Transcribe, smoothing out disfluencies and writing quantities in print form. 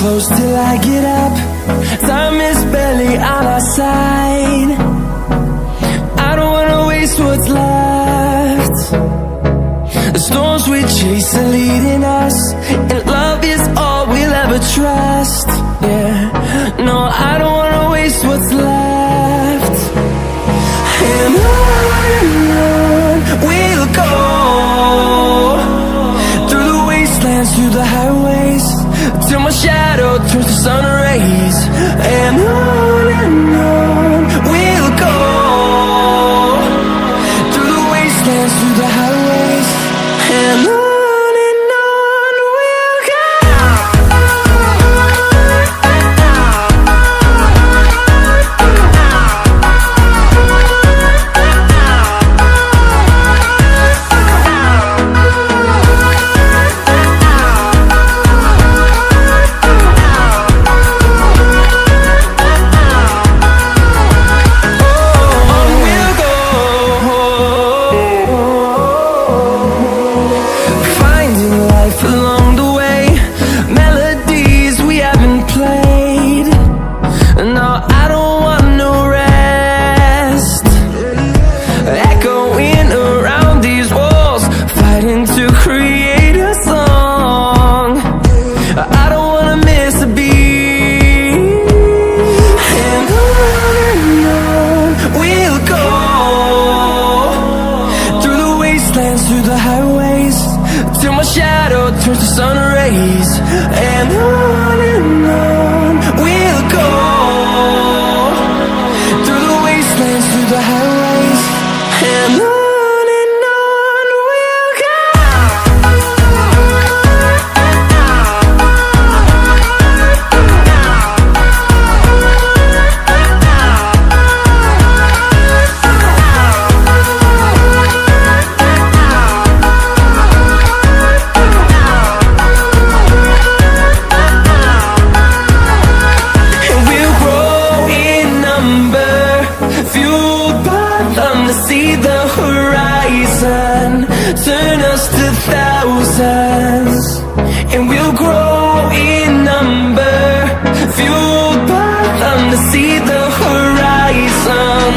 close till I get up. Time is barely on our side. I don't wanna waste what's left. The storms we chase are leading us, and love is all we'll ever trust. Yeah, no, I don't wanna waste what's left. And on we'll go, through the wastelands, through the highways, till my shadow turns to sun rays. And on we'll go, through the wastelands, through the highways, and on we'll go. Through the highways, till my shadow turns to sun rays. And on we'll go, through the wastelands, through the highways, and on we'll go. See the horizon, turn us to thousands, and we'll grow in number, fueled by them to see the horizon.